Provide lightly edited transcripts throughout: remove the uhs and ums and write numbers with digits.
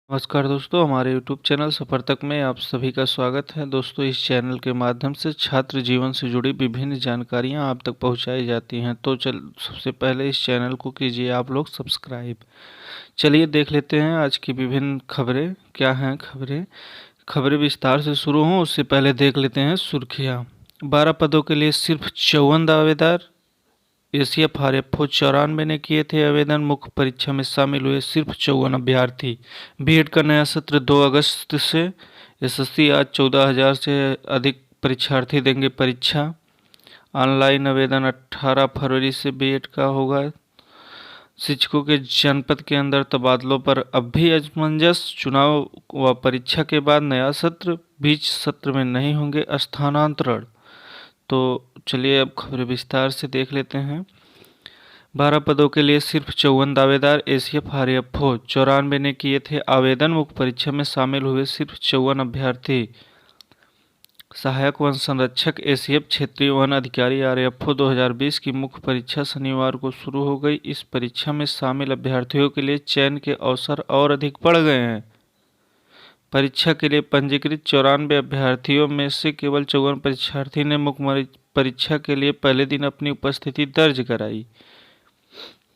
नमस्कार दोस्तों, हमारे यूट्यूब चैनल सफ़र तक में आप सभी का स्वागत है। दोस्तों, इस चैनल के माध्यम से छात्र जीवन से जुड़ी विभिन्न जानकारियां आप तक पहुंचाई जाती हैं। तो सबसे पहले इस चैनल को कीजिए आप लोग सब्सक्राइब। चलिए देख लेते हैं आज की विभिन्न खबरें क्या हैं। खबरें विस्तार से शुरू हों उससे पहले देख लेते हैं सुर्खियाँ। 12 पदों के लिए सिर्फ 54 दावेदार। ACF-RFO 94 ने किए थे आवेदन। मुख्य परीक्षा में शामिल हुए सिर्फ 54 अभ्यर्थी। बीएड का नया सत्र 2 अगस्त से। SSC आज 14,000 से अधिक परीक्षार्थी देंगे परीक्षा। ऑनलाइन आवेदन 18 फरवरी से बीएड का होगा। शिक्षकों के जनपद के अंदर तबादलों पर अब भी असमंजस। चुनाव व परीक्षा के बाद नया सत्र, बीच सत्र में नहीं होंगे स्थानांतरण। तो चलिए अब खबरें विस्तार से देख लेते हैं। 12 पदों के लिए सिर्फ 54 दावेदार। ACF-RFO 94 ने किए थे आवेदन। मुख्य परीक्षा में शामिल हुए सिर्फ 54 अभ्यर्थी। सहायक वन संरक्षक ACF क्षेत्रीय वन अधिकारी RFO 2020 की मुख्य परीक्षा शनिवार को शुरू हो गई। इस परीक्षा में शामिल अभ्यर्थियों के लिए चयन के अवसर और अधिक बढ़ गए हैं। परीक्षा के लिए पंजीकृत 94 अभ्यर्थियों में से केवल 54 परीक्षार्थी ने मुख्य परीक्षा के लिए पहले दिन अपनी उपस्थिति दर्ज कराई।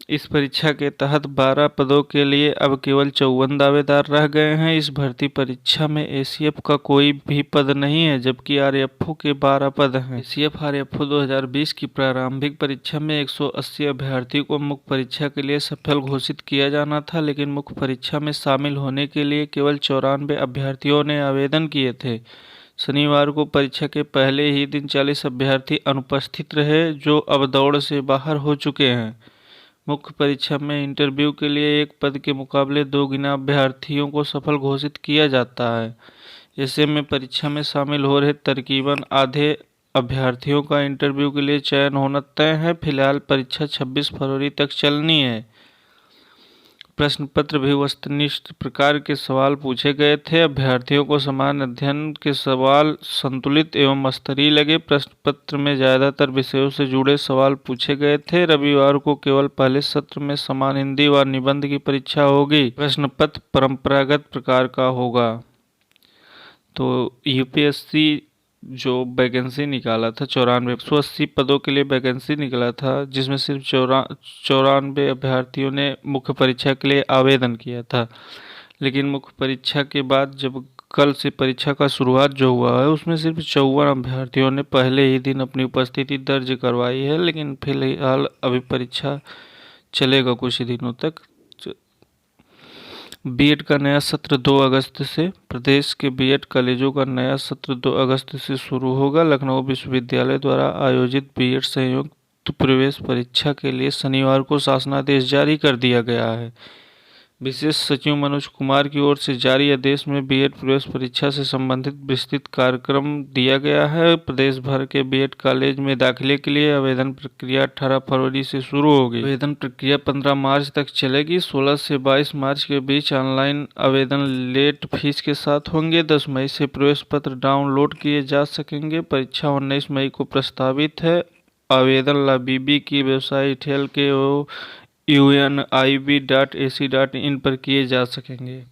इस परीक्षा के तहत 12 पदों के लिए अब केवल 54 दावेदार रह गए हैं। इस भर्ती परीक्षा में ACF का कोई भी पद नहीं है, जबकि RFO के 12 पद हैं। ACF-RFO 2020 की प्रारंभिक परीक्षा में 180 अभ्यर्थियों को मुख्य परीक्षा के लिए सफल घोषित किया जाना था, लेकिन मुख्य परीक्षा में शामिल होने के लिए केवल 94 अभ्यर्थियों ने आवेदन किए थे। शनिवार को परीक्षा के पहले ही दिन 40 अभ्यर्थी अनुपस्थित रहे, जो अब दौड़ से बाहर हो चुके हैं। मुख्य परीक्षा में इंटरव्यू के लिए एक पद के मुकाबले 2 गुना अभ्यर्थियों को सफल घोषित किया जाता है। ऐसे में परीक्षा में शामिल हो रहे तकरीबन आधे अभ्यर्थियों का इंटरव्यू के लिए चयन होना तय है। फिलहाल परीक्षा 26 फरवरी तक चलनी है। प्रश्न पत्र भी वस्तुनिष्ठ प्रकार के सवाल पूछे गए थे। अभ्यर्थियों को समान अध्ययन के सवाल संतुलित एवं स्तरीय लगे। प्रश्न पत्र में ज्यादातर विषयों से जुड़े सवाल पूछे गए थे। रविवार को केवल पहले सत्र में समान हिंदी व निबंध की परीक्षा होगी। प्रश्न पत्र परंपरागत प्रकार का होगा। तो UPSC जो वैकेंसी निकाला था 180 पदों के लिए वैकेंसी निकला था, जिसमें सिर्फ 94 अभ्यर्थियों ने मुख्य परीक्षा के लिए आवेदन किया था। लेकिन मुख्य परीक्षा के बाद जब कल से परीक्षा का शुरुआत जो हुआ है, उसमें सिर्फ 54 अभ्यर्थियों ने पहले ही दिन अपनी उपस्थिति दर्ज करवाई है। लेकिन फिलहाल अभी परीक्षा चलेगा कुछ दिनों तक। बीएड का नया सत्र 2 अगस्त से। प्रदेश के बीएड कॉलेजों का नया सत्र 2 अगस्त से शुरू होगा। लखनऊ विश्वविद्यालय द्वारा आयोजित बीएड संयुक्त प्रवेश परीक्षा के लिए शनिवार को शासनादेश जारी कर दिया गया है। विशेष सचिव मनोज कुमार की ओर से जारी आदेश में बीएड प्रवेश परीक्षा से संबंधित विस्तृत कार्यक्रम दिया गया है। प्रदेश भर के बीएड कॉलेज में दाखिले के लिए आवेदन प्रक्रिया 18 फरवरी से शुरू होगी। आवेदन प्रक्रिया 15 मार्च तक चलेगी। 16 से 22 मार्च के बीच ऑनलाइन आवेदन लेट फीस के साथ होंगे। 10 मई से प्रवेश पत्र डाउनलोड किए जा सकेंगे। परीक्षा 19 मई को प्रस्तावित है। आवेदन लाइब्रेरी की वेबसाइट unib.ac.in पर किए जा सकेंगे।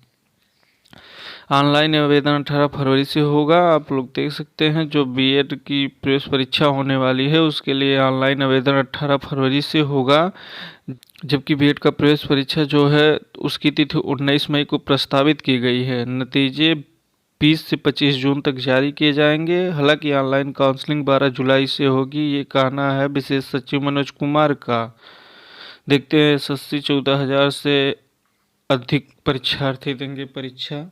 ऑनलाइन आवेदन 18 फरवरी से होगा। आप लोग देख सकते हैं जो बीएड की प्रवेश परीक्षा होने वाली है उसके लिए ऑनलाइन आवेदन 18 फरवरी से होगा, जबकि बीएड का प्रवेश परीक्षा जो है उसकी तिथि 19 मई को प्रस्तावित की गई है। नतीजे 20 से 25 जून तक जारी किए जाएंगे। हालांकि ऑनलाइन काउंसलिंग 12 जुलाई से होगी, ये कहना है विशेष सचिव मनोज कुमार का। देखते हैं SSC 14,000 से अधिक परीक्षार्थी देंगे परीक्षा।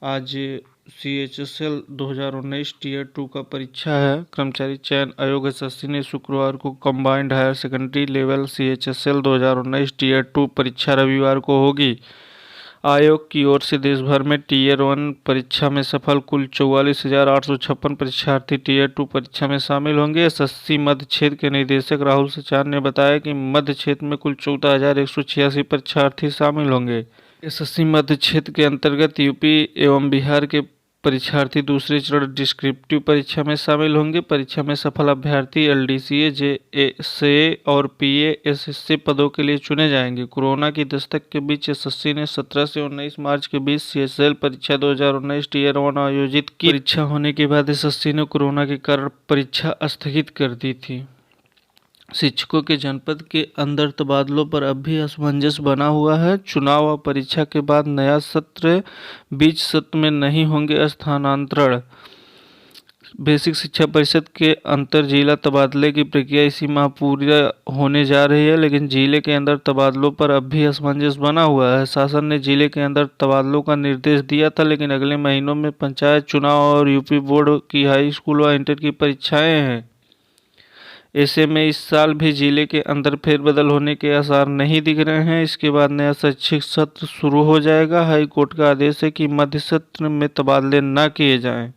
आज CHSL 2019 Tier 2 का परीक्षा है। कर्मचारी चयन आयोग SSC ने शुक्रवार को combined higher secondary level CHSL 2019 Tier 2 परीक्षा रविवार को होगी। आयोग की ओर से देश भर में Tier 1 परीक्षा में सफल कुल 44,856 परीक्षार्थी Tier 2 परीक्षा में शामिल होंगे। SSC मध्य क्षेत्र के निदेशक राहुल सचान ने बताया कि मध्य क्षेत्र में कुल 14,186 परीक्षार्थी शामिल होंगे। SSC मध्य क्षेत्र के अंतर्गत यूपी एवं बिहार के परीक्षार्थी दूसरे चरण डिस्क्रिप्टिव परीक्षा में शामिल होंगे। परीक्षा में सफल अभ्यर्थी एलडीसीए, जेएसए और पीएएसएससी पदों के लिए चुने जाएंगे। कोरोना की दस्तक के बीच एसएससी ने 17 से 19 मार्च के बीच सीएसएल परीक्षा 2019 टियर 1 आयोजित की। परीक्षा होने के बाद एसएससी ने कोरोना के कारण परीक्षा स्थगित कर दी थी। शिक्षकों के जनपद के अंदर तबादलों पर अब भी असमंजस बना हुआ है। चुनाव और परीक्षा के बाद नया सत्र, बीच सत्र में नहीं होंगे स्थानांतरण। बेसिक शिक्षा परिषद के अंतर जिला तबादले की प्रक्रिया इसी माह पूरी होने जा रही है, लेकिन जिले के अंदर तबादलों पर अब भी असमंजस बना हुआ है। शासन ने जिले के अंदर तबादलों का निर्देश दिया था, लेकिन अगले महीनों में पंचायत चुनाव और यूपी बोर्ड की हाई स्कूल व इंटर की परीक्षाएं हैं। ऐसे में इस साल भी जिले के अंदर फेरबदल होने के आसार नहीं दिख रहे हैं। इसके बाद नया शैक्षिक सत्र शुरू हो जाएगा। हाई कोर्ट का आदेश है कि मध्य सत्र में तबादले न किए जाएं।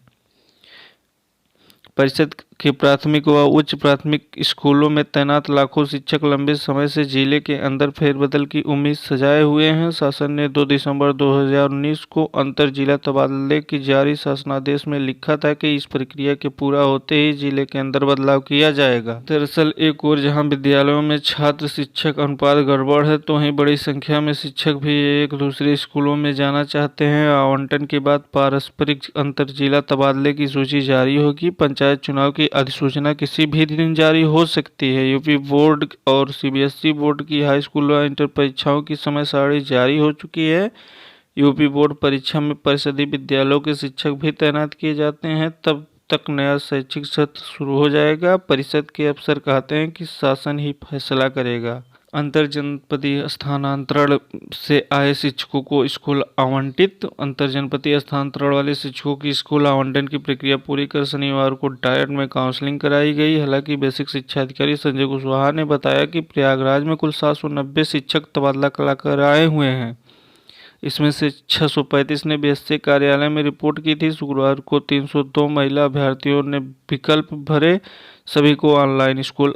परिषद के प्राथमिक व उच्च प्राथमिक स्कूलों में तैनात लाखों शिक्षक लंबे समय से जिले के अंदर फेरबदल की उम्मीद सजाए हुए हैं। शासन ने 2 दिसंबर 2019 को अंतर जिला तबादले की जारी शासनादेश में लिखा था कि इस प्रक्रिया के पूरा होते ही जिले के अंदर बदलाव किया जाएगा। दरअसल एक ओर जहां विद्यालयों में छात्र शिक्षक अनुपात गड़बड़ है, तो वहीं बड़ी संख्या में शिक्षक भी एक दूसरे स्कूलों में जाना चाहते हैं। आवंटन के बाद पारस्परिक अंतर जिला तबादले की सूची जारी होगी। पंचायत चुनाव की अधिसूचना किसी भी दिन जारी हो सकती है। यूपी बोर्ड और सीबीएसई बोर्ड की हाई स्कूल व इंटर परीक्षाओं की समय सारणी जारी हो चुकी है। यूपी बोर्ड परीक्षा में परिषदीय विद्यालयों के शिक्षक भी तैनात किए जाते हैं। तब तक नया शैक्षिक सत्र शुरू हो जाएगा। परिषद के अफसर कहते हैं कि शासन ही फैसला करेगा। अंतर जनपदीय स्थानांतरण से आए शिक्षकों को स्कूल आवंटित। अंतर जनपदीय स्थानांतरण वाले शिक्षकों की स्कूल आवंटन की प्रक्रिया पूरी कर शनिवार को डायरेक्ट में काउंसलिंग कराई गई। हालांकि बेसिक शिक्षा अधिकारी संजय कुशवाहा ने बताया कि प्रयागराज में कुल 790 शिक्षक तबादला कर आए हुए हैं। इसमें से 635 ने बीएससी कार्यालय में रिपोर्ट की थी। शुक्रवार को 302 महिला अभ्यर्थियों ने विकल्प भरे। सभी को ऑनलाइन स्कूल